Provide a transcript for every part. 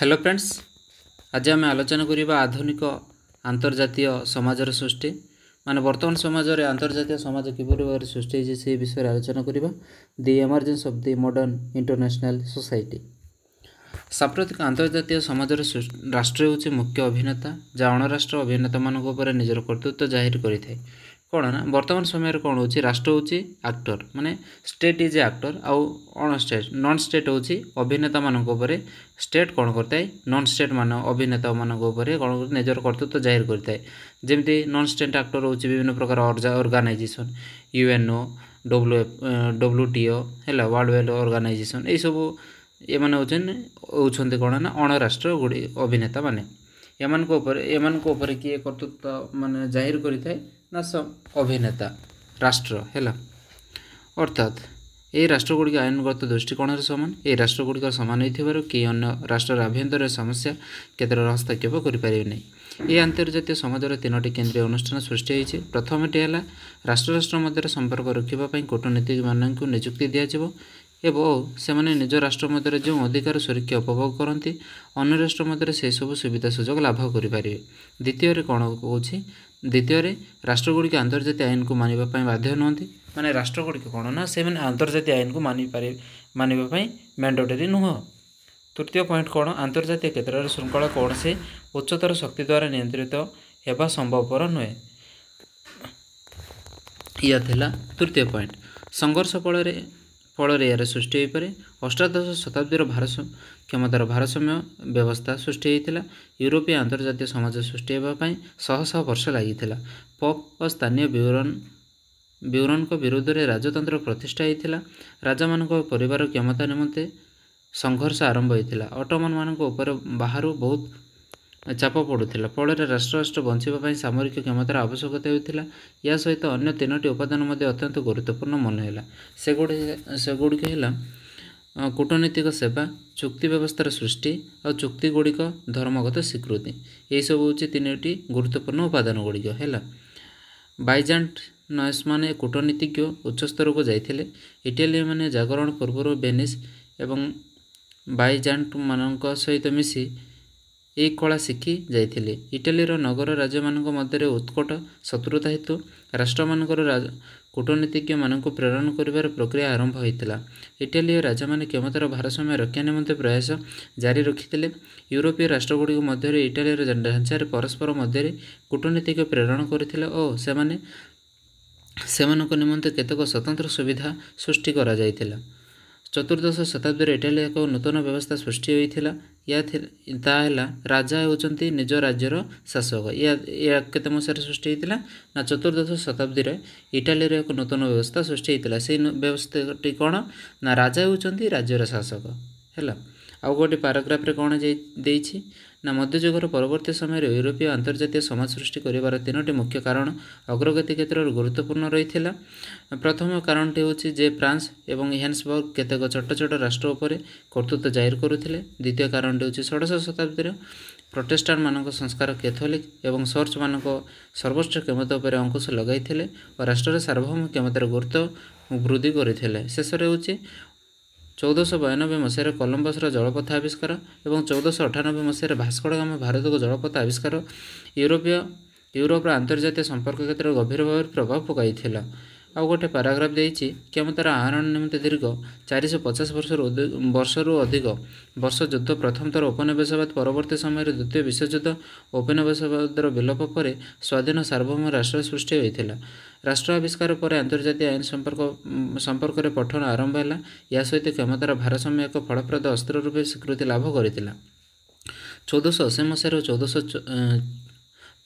Hello friends, आज आम आलोचना करवा आधुनिक आंतर्जातीय समाजर सृष्टि माने वर्तमान समाज रे आंतर्जातीय समाज किपरि भाବରେ सृष्टि होइছে से विषय आलोचना करवा the emergence of the modern international society. साम्प्रतिक आंतर्जातीय समाजर राष्ट्र होउছে मुख्य अभिनेता जा अणराष्ट्र अभिनेता मानक ऊपर निजर कर्तृत्व जाहिर करिथाय। कौन ना वर्तमान समय कौन हो राष्ट्र हूँ आक्टर माने स्टेट इज ए आक्टर आउ अण स्टेट नॉन स्टेट हूँ अभिनेता मानक ऊपर स्टेट कौन करता है नॉन स्टेट मान अभिनेता मानक ऊपर कौन निजर कर्तृत्व जाहिर करता है। जमती नॉन स्टेट आक्टर हूँ विभिन्न प्रकार ऑर्गेनाइजेशन यूएनओ WTO है वर्ल्ड वेल्थ ऑर्गेनाइजेशन यही सब ये होती कौन ना अण राष्ट्र गुड़ी अभिनेता माने एमान किए कर्तृत्व माने जाहिर करिथाय ना सब अभिनेता राष्ट्र है अर्थात ये राष्ट्रगुड़िक आईनगत दृष्टिकोण सामान ये राष्ट्रगुड़िक सामान हो कि अन्य राष्ट्र आभ्यंतर समस्या क्षेत्र हस्तक्षेप करें। ये आंतर्जातीय समाजर तीनोटी केन्द्रीय अनुष्ठान सृष्टि होती। प्रथमटी है राष्ट्र राष्ट्र मध्य संपर्क रखापी कूटनीतिक मानक नियुक्ति दिज्व एवं से निज राष्ट्र मध्य जो अधिकार सुरक्षा उपभोग करती अन्य राष्ट्र मध्य से सब सुविधा सुजोग लाभ करें। द्वितीय कौन कौन द्वितीय राष्ट्रगुड़िक आंतर्जातीय आईन को मानवाई बाध्य नुहति माने राष्ट्रगुड़िक कौन ना से आंतर्जातीय आईन को मानवाई मैंडेटरी नुह। तृतीय पॉइंट कौन आंतर्जातीय क्षेत्र में श्रृंखला कौन से उच्चतर शक्ति द्वारा नियंत्रित होगा संभवपर नुहे। या तृतीय पॉइंट संघर्ष फल यार सृष्टि हो पारे। अष्टादश शताब्दीर क्षमतार भारसाम्य व्यवस्था सृष्टि होता। यूरोपीय आंतर्जातीय समाज सृष्टि होगापी शह शह वर्ष लगी। पोप और स्थानीय ब्यूरोन विरुद्ध में राजतंत्र प्रतिष्ठा होता। राजा मान परिवार क्षमता निमंते संघर्ष आरंभ होता। ऑटोमन मान बाहर बहुत चाप पड़ूला फल राष्ट्र राष्ट्र बचापी सामरिक क्षमतार आवश्यकता होता। या सहित अन्य तीनोटी उपादान अत्यंत गुरुत्वपूर्ण मनहेला सेगुड़िक है कूटनीतिक सेवा चुक्ति व्यवस्थार सृष्टि और चुक्ति गुड़िक धर्मगत स्वीकृति यही सब हूँ तीनोटी गुरुत्वपूर्ण उपादान गुड़िक है। बाइजांट नयस माने कूटनीतिज्ञ उच्चस्तर को जाते इटाली माने जागरण पूर्व वेनिस एवं बाइजांट मान सहित मिसी यही कला शिखी जाते। इटालीर नगर राज्य मान मध्य उत्कट शत्रुता हेतु राष्ट्र मानकर कूटनीतिज्ञ मानक प्रेरण कर प्रक्रिया आरंभ होता। इटालीय राजा माने क्षमतार भारसाम्य रक्षा निमंते प्रयास जारी रखिते। यूरोपीय राष्ट्रगुड़िक मध्य इटालीर ढांचार परस्पर मध्य कूटनीतिक प्रेरण करथिले और सेमानक निमंते केतक स्वतंत्र सुविधा सृष्टि करा जायतिला। चतुर्दश शताब्दी इटाली एक नूतन व्यवस्था सृष्टि होता। या राजा होती निज राज्यर शासक या केते मसीह सृष्टि होता ना चतुर्दश शताब्दी इटाली एक नूतन व्यवस्था सृष्टि होता। से व्यवस्था कौन ना राजा होती राज्यर शासक है। आउ गोटे पाराग्राफ रे कौन देछि ना मध्ययुगर परवर्ती समय यूरोपीय आंतर्जातीय समाज सृष्टि करिवार तीनोटी मुख्य कारण अग्रगति क्षेत्र में गुरुत्वपूर्ण रही। प्रथम कारणटी हूँ जे फ्रांस एवं हेन्सबर्ग केतेक छोट छोट राष्ट्र उपर कर्तृत्व जाहिर करुथिले। द्वितीय कारणटी हूँ षोडश शताब्दी प्रोटेस्टांट मानक संस्कार कैथोलिक एवं चर्च मानक सर्वोच्च क्षमता उपर अंकुश लगाई और राष्ट्र सार्वभौम क्षमतार गुरुत्व वृद्धि करते। शेष हूँ 1492 मसीह कोलंबसर जलपथ आविष्कार और 1498 मसीह भास्को दा गामा भारत को जलपथ आविष्कार यूरोपर आंतर्जातीय संपर्क क्षेत्र में गभीर भाव प्रभाव पकाई। आउ गोटे पाराग्राफ देछि क्षमतार आहरण निमित्त दीर्घ 450 वर्षरू अधिक वर्ष युद्ध प्रथम थर उपनिवेशवाद परवर्ती समय द्वितीय विश्वयुद्ध उपनिवेशवादर विलोप पर स्वाधीन सार्वभौम राष्ट्र सृष्टि होता। राष्ट्र आविष्कार पर अंतर्जातीय आईन संपर्क में पठन आरंभ है। या सहित क्षमतार भारसाम्य एक फलप्रद अस्त्र रूपे स्वीकृति लाभ करता। 1480 मसीह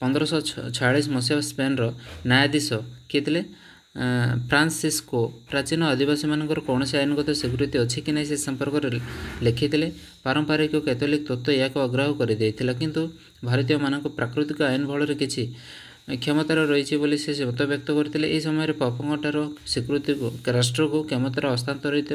1546 मसीह स्पेन न्यायाधीश किए फ्रांसिस्को प्राचीन आदिवासी मानकर कौन से आईनगत स्वीकृति अच्छी कि नहीं से संपर्क में लिखिते। पारंपरिक कैथोलिक तत्व या अग्राह कर किंतु भारतीय मानक प्राकृतिक आईन बल किसी क्षमतार रही बोली से मत व्यक्त करते। यह समय पपंगटार स्वीकृति को राष्ट्र को क्षमतार हस्तांतरित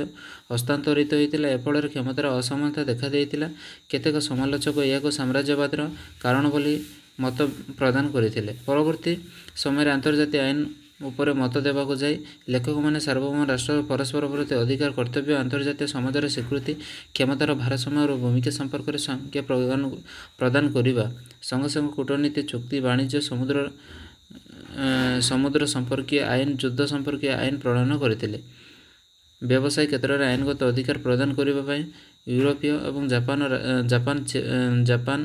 होता। एफल क्षमतार असमानता देखा देता। केतेक समालोचक यह साम्राज्यवादर कारण बोली मत प्रदान करते। परवर्ती समय अंतर्जातीय आईन ଉପରେ ମତ ଦେବାକୁ ଯାଇ ଲେଖକମାନେ ସାର୍ବଭୌମ ରାଷ୍ଟ୍ରର ପରସ୍ପର ପ୍ରତି ଅଧିକାର କର୍ତ୍ତବ୍ୟ ଆନ୍ତର୍ଜାତୀୟ ସମାଜର ସ୍ୱୀକୃତି କ୍ଷମତାର ଭାରସାମ୍ୟ ଓ ଭୂମିକା ସମ୍ପର୍କରେ ସଂଜ୍ଞା ପ୍ରଦାନ କରିବା ସଙ୍ଗେ ସଙ୍ଗେ କୂଟନୀତି ଚୁକ୍ତି ବାଣିଜ୍ୟ ସମୁଦ୍ର ସମ୍ପର୍କୀୟ ଆଇନ ଯୁଦ୍ଧ ସମ୍ପର୍କୀୟ ଆଇନ ପ୍ରଣୟନ କରିଥିଲେ। ବ୍ୟବସାୟ କ୍ଷେତ୍ରରେ ଆଇନଗତ ଅଧିକାର ପ୍ରଦାନ କରିବା ପାଇଁ ୟୁରୋପୀୟ ଏବଂ ଜାପାନ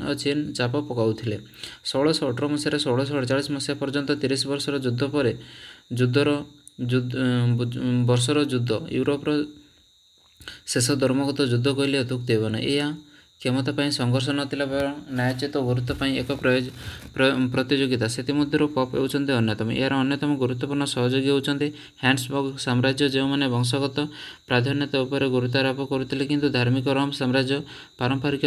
ଓ ଚୀନ ଚାପ ପକାଉଥିଲେ। 1618 ମସିହାରେ 1648 ମସିହା ପର୍ଯ୍ୟନ୍ତ 30 ବର୍ଷର ଯୁଦ୍ଧ ପରେ ବର୍ଷର ଯୁଦ୍ଧ ୟୁରୋପର ଶେଷ ଧର୍ମଗତ ଯୁଦ୍ଧ କହିଲେ ଅତ୍ୟୁକ୍ତି ହେବ ନାହିଁ। ଏହା କ୍ଷମତା ପାଇଁ ସଂଘର୍ଷ ନଥିଲା ବରଂ ନ୍ୟାୟୋଚିତ ଗୁରୁତ୍ୱ ପାଇଁ ଏକ ପ୍ରତିଯୋଗିତା। ସେଥିମଧ୍ୟରୁ ପପ୍ ହେଉଛନ୍ତି ଅନ୍ୟତମ। ଏହାର ଅନ୍ୟତମ ଗୁରୁତ୍ୱପୂର୍ଣ୍ଣ ସହଯୋଗୀ ହେଉଛନ୍ତି ହ୍ୟାବସବର୍ଗ ସାମ୍ରାଜ୍ୟ ଯେଉଁମାନେ ବଂଶଗତ ପ୍ରାଧାନ୍ୟତା ଉପରେ ଗୁରୁତ୍ୱାରୋପ କରୁଥିଲେ କିନ୍ତୁ ଧାର୍ମିକ ରୋମ ସାମ୍ରାଜ୍ୟ ପାରମ୍ପରିକ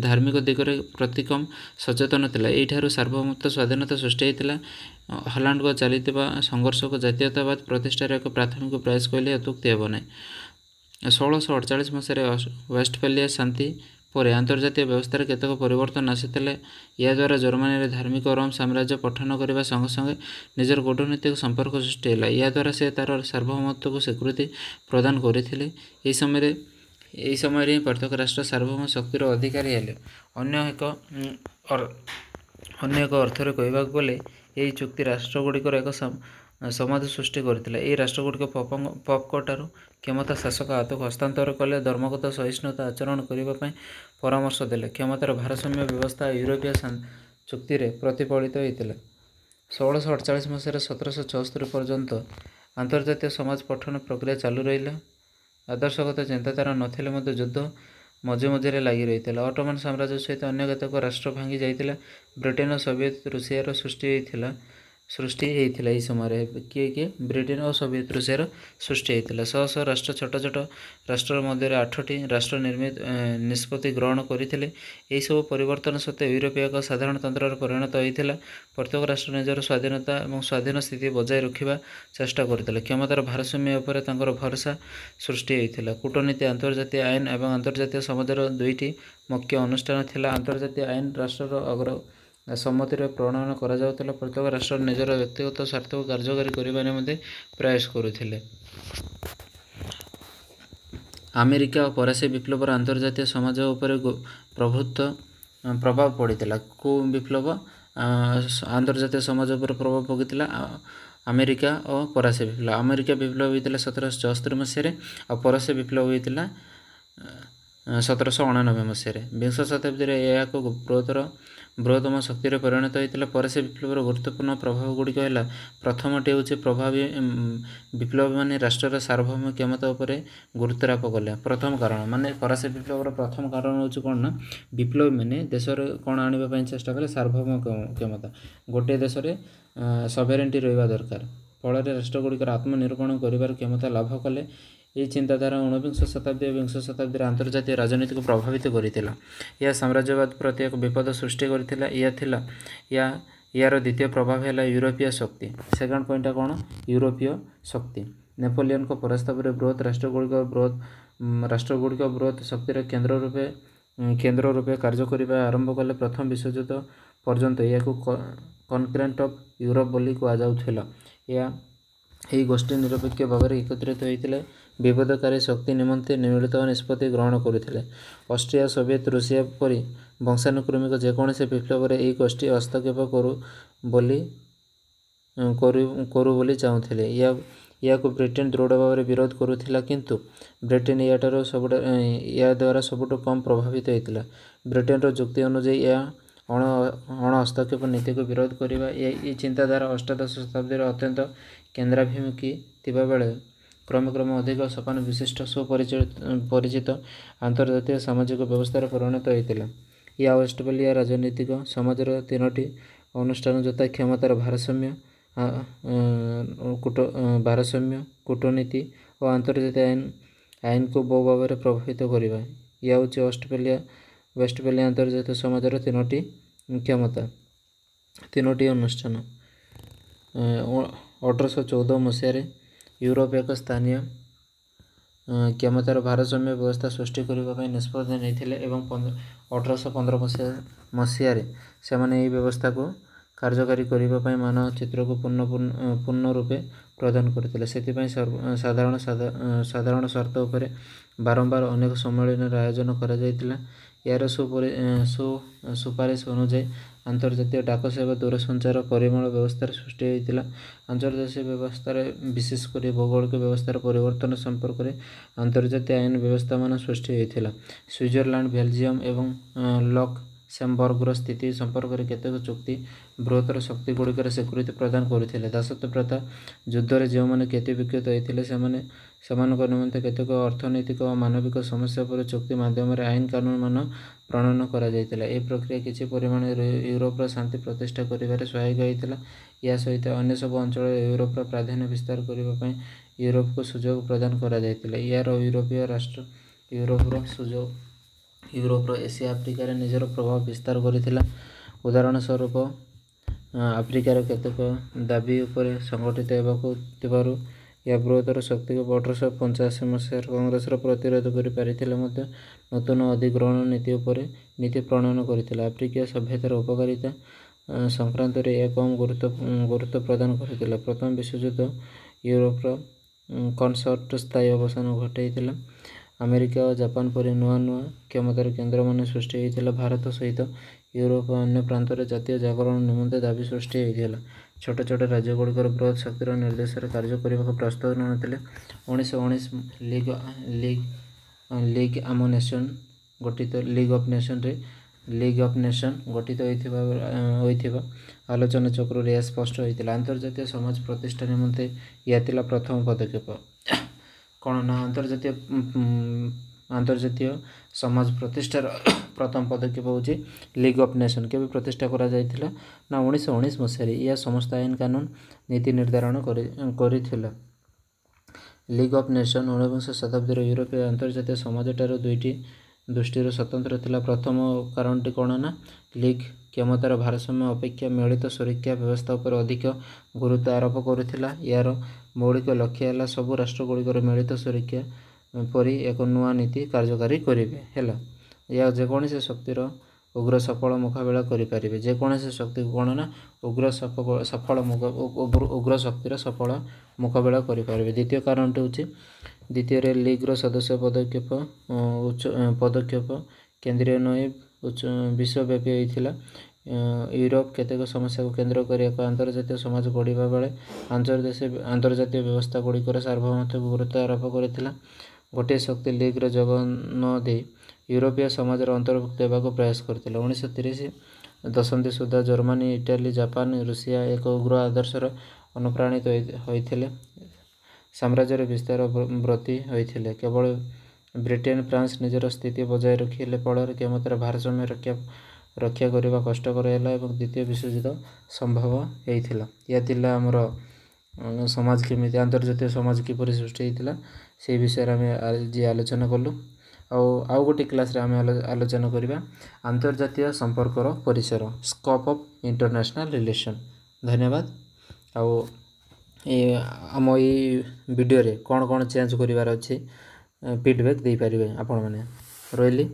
ଧାର୍ମିକ ଦିଗରେ ପ୍ରତି କମ୍ ସଚେତନ ଥିଲା। ଏହିଠାରୁ ସାର୍ବଭୌମତ୍ୱ ସ୍ୱାଧୀନତା ସୃଷ୍ଟି ହୋଇଥିଲା। ହଲାଣ୍ଡକୁ ଚାଲିଥିବା ସଂଘର୍ଷକୁ ଜାତୀୟତାବାଦ ପ୍ରତିଷ୍ଠାର ଏକ ପ୍ରାଥମିକ ପ୍ରୟାସ କହିଲେ ଅତ୍ୟୁକ୍ତି ହେବ ନାହିଁ। 1648 ମସିହାରେ ୱେଷ୍ଟଫାଲିଆ ଶାନ୍ତି ପରେ ଆନ୍ତର୍ଜାତୀୟ ବ୍ୟବସ୍ଥାରେ କେତେକ ପରିବର୍ତ୍ତନ ଆସିଥିଲେ। ଏହାଦ୍ୱାରା ଜର୍ମାନୀରେ ଧାର୍ମିକ ରୋମ ସାମ୍ରାଜ୍ୟ ପଠନ କରିବା ସଙ୍ଗେ ସଙ୍ଗେ ନିଜର କୂଟନୈତିକ ସମ୍ପର୍କ ସୃଷ୍ଟି ହେଲା। ଏହାଦ୍ୱାରା ସେ ତା'ର ସାର୍ବଭୌମତ୍ୱକୁ ସ୍ୱୀକୃତି ପ୍ରଦାନ କରିଥିଲେ। ଏହି ସମୟରେ ହିଁ ପ୍ରତ୍ୟେକ ରାଷ୍ଟ୍ର ସାର୍ବଭୌମ ଶକ୍ତିର ଅଧିକାରୀ ହେଲେ। ଅନ୍ୟ ଏକ ଅର୍ଥରେ କହିବାକୁ ଗଲେ ଏହି ଚୁକ୍ତି ରାଷ୍ଟ୍ରଗୁଡ଼ିକର ଏକ ସମାଧି ସୃଷ୍ଟି କରିଥିଲା। ଏହି ରାଷ୍ଟ୍ରଗୁଡ଼ିକ ପପ୍ଙ୍କଠାରୁ କ୍ଷମତା ଶାସକ ହାତକୁ ହସ୍ତାନ୍ତର କଲେ, ଧର୍ମଗତ ସହିଷ୍ଣୁତା ଆଚରଣ କରିବା ପାଇଁ ପରାମର୍ଶ ଦେଲେ। କ୍ଷମତାର ଭାରସାମ୍ୟ ବ୍ୟବସ୍ଥା ୟୁରୋପୀୟ ଚୁକ୍ତିରେ ପ୍ରତିଫଳିତ ହୋଇଥିଲା। 1648 ମସିହାରେ 1774 ପର୍ଯ୍ୟନ୍ତ ଆନ୍ତର୍ଜାତୀୟ ସମାଜ ପଠନ ପ୍ରକ୍ରିୟା ଚାଲୁ ରହିଲା। ଆଦର୍ଶଗତ ଚିନ୍ତାଧାରା ନଥିଲେ ମଧ୍ୟ ଯୁଦ୍ଧ ମଝିରେ ଲାଗି ରହିଥିଲା। ଅଟୋମାନ ସାମ୍ରାଜ୍ୟ ସହିତ ଅନ୍ୟ କେତେକ ରାଷ୍ଟ୍ର ଭାଙ୍ଗି ଯାଇଥିଲା। ବ୍ରିଟେନ ଓ ସୋଭିଏତ ରୁଷିଆର ସୃଷ୍ଟି ହୋଇଥିଲା। ଏହି ସମୟରେ କିଏ ବ୍ରିଟେନ ଓ ସୋଭିଏତ ରୁଷିଆର ସୃଷ୍ଟି ହୋଇଥିଲା। ଶହ ଶହ ରାଷ୍ଟ୍ର ଛୋଟ ଛୋଟ ରାଷ୍ଟ୍ର ମଧ୍ୟରେ 8ଟି ରାଷ୍ଟ୍ର ନିଷ୍ପତ୍ତି ଗ୍ରହଣ କରିଥିଲେ। ଏହିସବୁ ପରିବର୍ତ୍ତନ ସତ୍ତ୍ୱେ ୟୁରୋପୀୟ ଏକ ସାଧାରଣତନ୍ତ୍ରରେ ପରିଣତ ହୋଇଥିଲା। ପ୍ରତ୍ୟେକ ରାଷ୍ଟ୍ର ନିଜର ସ୍ୱାଧୀନତା ଏବଂ ସ୍ୱାଧୀନ ସ୍ଥିତି ବଜାୟ ରଖିବା ଚେଷ୍ଟା କରିଥିଲେ। କ୍ଷମତାର ଭାରସାମ୍ୟ ଉପରେ ତାଙ୍କର ଭରସା ସୃଷ୍ଟି ହୋଇଥିଲା। କୂଟନୀତି ଆନ୍ତର୍ଜାତୀୟ ଆଇନ ଏବଂ ଆନ୍ତର୍ଜାତୀୟ ସମାଜର ଦୁଇଟି ମୁଖ୍ୟ ଅନୁଷ୍ଠାନ ଥିଲା। ଆନ୍ତର୍ଜାତୀୟ ଆଇନ ରାଷ୍ଟ୍ରର ସମ୍ମତିରେ ପ୍ରଣୟନ କରାଯାଉଥିଲା। ପ୍ରତ୍ୟେକ ରାଷ୍ଟ୍ର ନିଜର ବ୍ୟକ୍ତିଗତ ସ୍ୱାର୍ଥକୁ କାର୍ଯ୍ୟକାରୀ କରିବା ନିମନ୍ତେ ପ୍ରୟାସ କରୁଥିଲେ। ଆମେରିକା ଓ ଫରାସୀ ବିପ୍ଳବର ଆନ୍ତର୍ଜାତୀୟ ସମାଜ ଉପରେ ପ୍ରଭାବ ପଡ଼ିଥିଲା। କେଉଁ ବିପ୍ଳବ ଆନ୍ତର୍ଜାତୀୟ ସମାଜ ଉପରେ ପ୍ରଭାବ ପକାଇଥିଲା? ଆମେରିକା ଓ ଫରାସୀ ବିପ୍ଳବ। ଆମେରିକା ବିପ୍ଳବ ହୋଇଥିଲା 1774 ମସିହାରେ ଆଉ ଫରାସୀ ବିପ୍ଳବ ହୋଇଥିଲା 1789 ମସିହାରେ। ବିଂଶ ଶତାବ୍ଦୀରେ ଏହା ଏକ ବୃହତ୍ତମ ଶକ୍ତିରେ ପରିଣତ ହୋଇଥିଲା। ଫରାସୀ ବିପ୍ଳବର ଗୁରୁତ୍ୱପୂର୍ଣ୍ଣ ପ୍ରଭାବଗୁଡ଼ିକ ହେଲା, ପ୍ରଥମଟି ହେଉଛି ପ୍ରଭାବୀ ବିପ୍ଳବୀମାନେ ରାଷ୍ଟ୍ରର ସାର୍ବଭୌମ କ୍ଷମତା ଉପରେ ଗୁରୁତ୍ୱାରୋପ କଲେ। ପ୍ରଥମ କାରଣ ଫରାସୀ ବିପ୍ଳବର ପ୍ରଥମ କାରଣ ହେଉଛି କ'ଣ ନା, ବିପ୍ଳବୀମାନେ ଦେଶରେ କ'ଣ ଆଣିବା ପାଇଁ ଚେଷ୍ଟା କଲେ? ସାର୍ବଭୌମ କ୍ଷମତା। ଗୋଟିଏ ଦେଶରେ ସଭେରେଣ୍ଟି ରହିବା ଦରକାର। ଫଳରେ ରାଷ୍ଟ୍ରଗୁଡ଼ିକର ଆତ୍ମନିରୂପଣ କରିବାର କ୍ଷମତା ଲାଭ କଲେ। ଏହି ଚିନ୍ତାଧାରା ଊନବିଂଶ ଶତାବ୍ଦୀ ଓ ବିଂଶ ଶତାବ୍ଦୀରେ ଆନ୍ତର୍ଜାତୀୟ ରାଜନୀତିକୁ ପ୍ରଭାବିତ କରିଥିଲା। ଏହା ସାମ୍ରାଜ୍ୟବାଦ ପ୍ରତି ଏକ ବିପଦ ସୃଷ୍ଟି କରିଥିଲା। ଏହାର ଦ୍ୱିତୀୟ ପ୍ରଭାବ ହେଲା ୟୁରୋପୀୟ ଶକ୍ତି। ସେକେଣ୍ଡ ପଏଣ୍ଟଟା କ'ଣ? ୟୁରୋପୀୟ ଶକ୍ତି। ନେପୋଲିଅନଙ୍କ ପରାସ୍ତ ପରେ ବୃହତ୍ ରାଷ୍ଟ୍ରଗୁଡ଼ିକ ବୃହତ୍ ଶକ୍ତିର କେନ୍ଦ୍ର ରୂପେ କାର୍ଯ୍ୟ କରିବା ଆରମ୍ଭ କଲେ। ପ୍ରଥମ ବିଶ୍ୱଯୁଦ୍ଧ ପର୍ଯ୍ୟନ୍ତ ଏହାକୁ କନକରେଣ୍ଟ ଅଫ୍ ୟୁରୋପ ବୋଲି କୁହାଯାଉଥିଲା। ଏହି ଗୋଷ୍ଠୀ ନିରପେକ୍ଷ ଭାବରେ ଏକତ୍ରିତ ହୋଇଥିଲେ, ବିବାଦକାରୀ ଶକ୍ତି ନିମନ୍ତେ ମିଳିତ ନିଷ୍ପତ୍ତି ଗ୍ରହଣ କରୁଥିଲେ। ଅଷ୍ଟ୍ରିଆ, ସୋଭିଏତ ରୁଷିଆ ପରି ବଂଶାନୁକ୍ରମିକ ଯେକୌଣସି ବିପ୍ଳବରେ ଏହି ଗୋଷ୍ଠୀ ହସ୍ତକ୍ଷେପ କରୁ ବୋଲି ଚାହୁଁଥିଲେ। ଏହାକୁ ବ୍ରିଟେନ ଦୃଢ଼ ଭାବରେ ବିରୋଧ କରୁଥିଲା କିନ୍ତୁ ବ୍ରିଟେନ ଏହାଦ୍ୱାରା ସବୁଠୁ କମ୍ ପ୍ରଭାବିତ ହୋଇଥିଲା। ବ୍ରିଟେନର ଯୁକ୍ତି ଅନୁଯାୟୀ ଏହା ଅଣ-ହସ୍ତକ୍ଷେପ ନୀତିକୁ ବିରୋଧ କରିବା। ଏହି ଚିନ୍ତାଧାରା ଅଷ୍ଟାଦଶ ଶତାବ୍ଦୀରେ ଅତ୍ୟନ୍ତ କେନ୍ଦ୍ରାଭିମୁଖୀ ଥିବାବେଳେ କ୍ରମେ ଅଧିକ ସୋପାନ ବିଶିଷ୍ଟ ସୁପରିଚିତ ଆନ୍ତର୍ଜାତୀୟ ସାମାଜିକ ବ୍ୟବସ୍ଥାରେ ପରିଣତ ହୋଇଥିଲା। ଏହା ୱେଷ୍ଟଫାଲିଆ ରାଜନୈତିକ ସମାଜର 3ଟି ଅନୁଷ୍ଠାନ ଯଥା କ୍ଷମତାର ଭାରସାମ୍ୟ, କୂଟନୀତି ଓ ଆନ୍ତର୍ଜାତୀୟ ଆଇନକୁ ବହୁ ଭାବରେ ପ୍ରଭାବିତ କରିବା। ଏହା ହେଉଛି ୱେଷ୍ଟଫାଲିଆ ଆନ୍ତର୍ଜାତୀୟ ସମାଜର 3ଟି ଅନୁଷ୍ଠାନ। 1814 ମସିହାରେ ୟୁରୋପ ଏକ ସ୍ଥାନୀୟ କ୍ଷମତାର ଭାରସାମ୍ୟ ବ୍ୟବସ୍ଥା ସୃଷ୍ଟି କରିବା ପାଇଁ ନିଷ୍ପତ୍ତି ନେଇଥିଲେ ଏବଂ 1815 ମସିହାରେ ସେମାନେ ଏହି ବ୍ୟବସ୍ଥାକୁ କାର୍ଯ୍ୟକାରୀ କରିବା ପାଇଁ ମାନଚିତ୍ରକୁ ପୂର୍ଣ୍ଣ ରୂପେ ପ୍ରଦାନ କରିଥିଲେ। ସେଥିପାଇଁ ସାଧାରଣ ସ୍ୱାର୍ଥ ଉପରେ ବାରମ୍ବାର ଅନେକ ସମ୍ମିଳନୀର ଆୟୋଜନ କରାଯାଇଥିଲା। ଏହାର ସୁପାରିଶ ଅନୁଯାୟୀ ଆନ୍ତର୍ଜାତୀୟ ଡାକ ସେବା ଦୂରସଞ୍ଚାର ପରିମଳ ବ୍ୟବସ୍ଥାର ସୃଷ୍ଟି ହୋଇଥିଲା। ଆନ୍ତର୍ଜାତୀୟ ବ୍ୟବସ୍ଥାରେ ବିଶେଷ କରି ଭୌଗୋଳିକ ବ୍ୟବସ୍ଥାର ପରିବର୍ତ୍ତନ ସମ୍ପର୍କରେ ଆନ୍ତର୍ଜାତୀୟ ଆଇନ ବ୍ୟବସ୍ଥାମାନ ସୃଷ୍ଟି ହୋଇଥିଲା। ସୁଇଜରଲ୍ୟାଣ୍ଡ, ବେଲଜିୟମ ଏବଂ ଲକ୍ସେମବର୍ଗର ସ୍ଥିତି ସମ୍ପର୍କରେ କେତେକ ଚୁକ୍ତି ବୃହତ୍ତର ଶକ୍ତିଗୁଡ଼ିକର ସ୍ୱୀକୃତି ପ୍ରଦାନ କରୁଥିଲେ। ଦାସତ୍ୱ ପ୍ରଥା ଯୁଦ୍ଧରେ ଯେଉଁମାନେ କ୍ଷତିବିକ୍ଷତ ହୋଇଥିଲେ ସେମାନଙ୍କ ନିମନ୍ତେ କେତେକ ଅର୍ଥନୈତିକ ଓ ମାନବିକ ସମସ୍ୟା ଉପରେ ଚୁକ୍ତି ମାଧ୍ୟମରେ ଆଇନ କାନୁନମାନ ପ୍ରଣୟନ କରାଯାଇଥିଲା। ଏହି ପ୍ରକ୍ରିୟା କିଛି ପରିମାଣରେ ୟୁରୋପର ଶାନ୍ତି ପ୍ରତିଷ୍ଠା କରିବାରେ ସହାୟକ ହୋଇଥିଲା। ଏହା ସହିତ ଅନ୍ୟ ସବୁ ଅଞ୍ଚଳରେ ୟୁରୋପର ପ୍ରାଧାନ୍ୟ ବିସ୍ତାର କରିବା ପାଇଁ ୟୁରୋପକୁ ସୁଯୋଗ ପ୍ରଦାନ କରାଯାଇଥିଲା। ୟୁରୋପର ଏସିଆ ଆଫ୍ରିକାରେ ନିଜର ପ୍ରଭାବ ବିସ୍ତାର କରିଥିଲା। ଉଦାହରଣ ସ୍ୱରୂପ ଆଫ୍ରିକାର କେତେକ ଦାବି ଉପରେ ସଂଗଠିତ ହେବାକୁ ଥିବାରୁ ଏହା ବୃହତ୍ତର ଶକ୍ତିକୁ 1885 ମସିହାରେ କଂଗ୍ରେସର ପ୍ରତିରୋଧ କରିପାରିଥିଲେ ମଧ୍ୟ ନୂତନ ଅଧିଗ୍ରହଣ ନୀତି ପ୍ରଣୟନ କରିଥିଲା। ଆଫ୍ରିକୀୟ ସଭ୍ୟତାର ଉପକାରିତା ସଂକ୍ରାନ୍ତରେ ଏହା କମ୍ ଗୁରୁତ୍ୱ ପ୍ରଦାନ କରିଥିଲା। ପ୍ରଥମ ବିଶ୍ୱଯୁଦ୍ଧ ୟୁରୋପର କନସର୍ଟ ସ୍ଥାୟୀ ଅବସାନ ଘଟାଇଥିଲା। ଆମେରିକା ଓ ଜାପାନ ପରି ନୂଆ କ୍ଷମତାର କେନ୍ଦ୍ରମାନ ସୃଷ୍ଟି ହୋଇଥିଲା। ଭାରତ ସହିତ ୟୁରୋପ ଓ ଅନ୍ୟ ପ୍ରାନ୍ତରେ ଜାତୀୟ ଜାଗରଣ ନିମନ୍ତେ ଦାବି ସୃଷ୍ଟି ହୋଇଥିଲା। ଛୋଟ ଛୋଟ ରାଜ୍ୟଗୁଡ଼ିକର ବୃହତ ଶକ୍ତିର ନିର୍ଦ୍ଦେଶରେ କାର୍ଯ୍ୟ କରିବାକୁ ପ୍ରସ୍ତୁତ ନଥିଲେ। 1919 ଲିଗ୍ ଅଫ୍ ନେସନ୍ ଗଠିତ ହୋଇଥିବା ଆଲୋଚନା ଚକ୍ରରୁ ଏହା ସ୍ପଷ୍ଟ ହୋଇଥିଲା। ଆନ୍ତର୍ଜାତୀୟ ସମାଜ ପ୍ରତିଷ୍ଠା ନିମନ୍ତେ ଏହା ଥିଲା ପ୍ରଥମ ପଦକ୍ଷେପ। କ'ଣ ନା ଆନ୍ତର୍ଜାତୀୟ ସମାଜ ପ୍ରତିଷ୍ଠାର ପ୍ରଥମ ପଦକ୍ଷେପ ହେଉଛି ଲିଗ୍ ଅଫ୍ ନେସନ୍। କେବେ ପ୍ରତିଷ୍ଠା କରାଯାଇଥିଲା ନା 1919 ମସିହାରେ। ଏହା ସମସ୍ତ ଆଇନ କାନୁନ ନୀତି ନିର୍ଦ୍ଧାରଣ କରିଥିଲା। ଲିଗ୍ ଅଫ୍ ନେସନ୍ 19ଶ ଶତାବ୍ଦୀର ୟୁରୋପୀୟ ଆନ୍ତର୍ଜାତୀୟ ସମାଜଠାରୁ ଦୁଇଟି ଦୃଷ୍ଟିରୁ ସ୍ୱତନ୍ତ୍ର ଥିଲା। ପ୍ରଥମ କାରଣଟି କ'ଣ ନା ଲିଗ୍ କ୍ଷମତାର ଭାରସାମ୍ୟ ଅପେକ୍ଷା ମିଳିତ ସୁରକ୍ଷା ବ୍ୟବସ୍ଥା ଉପରେ ଅଧିକ ଗୁରୁତ୍ୱ ଆରୋପ କରୁଥିଲା। ଏହାର ମୌଳିକ ଲକ୍ଷ୍ୟ ହେଲା ସବୁ ରାଷ୍ଟ୍ରଗୁଡ଼ିକର ମିଳିତ ସୁରକ୍ଷା ପରି ଏକ ନୂଆ ନୀତି କାର୍ଯ୍ୟକାରୀ କରିବେ। ଏହା ଯେକୌଣସି ଶକ୍ତିର ଉଗ୍ର ସଫଳ ମୁକାବିଲା କରିପାରିବେ। ଯେକୌଣସି ଶକ୍ତିକୁ କ'ଣ ନା ଉଗ୍ର ଶକ୍ତିର ସଫଳ ମୁକାବିଲା କରିପାରିବେ। ଦ୍ୱିତୀୟ କାରଣଟି ହେଉଛି ଦ୍ୱିତୀୟରେ ଲିଗ୍ର ସଦସ୍ୟ ପଦକ୍ଷେପ କେନ୍ଦ୍ରୀୟ ନୁହେଁ ବିଶ୍ୱବ୍ୟାପୀ ହୋଇଥିଲା। ୟୁରୋପ କେତେକ ସମସ୍ୟାକୁ କେନ୍ଦ୍ର କରି ଏକ ଆନ୍ତର୍ଜାତୀୟ ସମାଜ ଗଢ଼ିବା ବେଳେ ଆନ୍ତର୍ଜାତୀୟ ବ୍ୟବସ୍ଥାଗୁଡ଼ିକର ସାର୍ବଭୌମତ୍ୱକୁ ଗୁରୁତ୍ୱ ଆରୋପ କରିଥିଲା। ଗୋଟିଏ ଶକ୍ତି ଲିଗ୍ର ଯୋଗ ନ ଦେଇ ୟୁରୋପୀୟ ସମାଜରେ ଅନ୍ତର୍ଭୁକ୍ତ ହେବାକୁ ପ୍ରୟାସ କରିଥିଲା। 1930 ଦଶନ୍ଧି ସୁଦ୍ଧା ଜର୍ମାନୀ, ଇଟାଲୀ, ଜାପାନ, ରୁଷିଆ ଏକ ଉଗ୍ର ଆଦର୍ଶରେ ଅନୁପ୍ରାଣିତ ହୋଇଥିଲେ। ସାମ୍ରାଜ୍ୟର ବିସ୍ତାର ବ୍ରତୀ ହୋଇଥିଲେ। କେବଳ ବ୍ରିଟେନ୍, ଫ୍ରାନ୍ସ ନିଜର ସ୍ଥିତି ବଜାୟ ରଖିଲେ ଫଳରେ କ୍ଷମତାର ଭାରସାମ୍ୟ ରକ୍ଷା କରିବା କଷ୍ଟକର ହେଲା ଏବଂ ଦ୍ୱିତୀୟ ବିଶ୍ୱଯୁଦ୍ଧ ସମ୍ଭବ ହୋଇଥିଲା। ଏହା ଥିଲା ଆମର ଆନ୍ତର୍ଜାତୀୟ ସମାଜ କିପରି ସୃଷ୍ଟି ହୋଇଥିଲା ସେହି ବିଷୟରେ ଆମେ ଆଜି ଆଲୋଚନା କଲୁ। ଆଉ ଗୋଟିଏ କ୍ଲାସ୍ରେ ଆମେ ଆଲୋଚନା କରିବା ଆନ୍ତର୍ଜାତୀୟ ସମ୍ପର୍କର ପରିସର, ସ୍କୋପ୍ ଅଫ୍ ଇଣ୍ଟରନ୍ୟାସନାଲ୍ ରିଲେସନ୍। ଧନ୍ୟବାଦ। ଆଉ ଆମ ଏଇ ଭିଡ଼ିଓରେ କ'ଣ ଚେଞ୍ଜ କରିବାର ଅଛି ଫିଡ଼ବ୍ୟାକ୍ ଦେଇପାରିବେ ଆପଣମାନେ। ରହିଲି।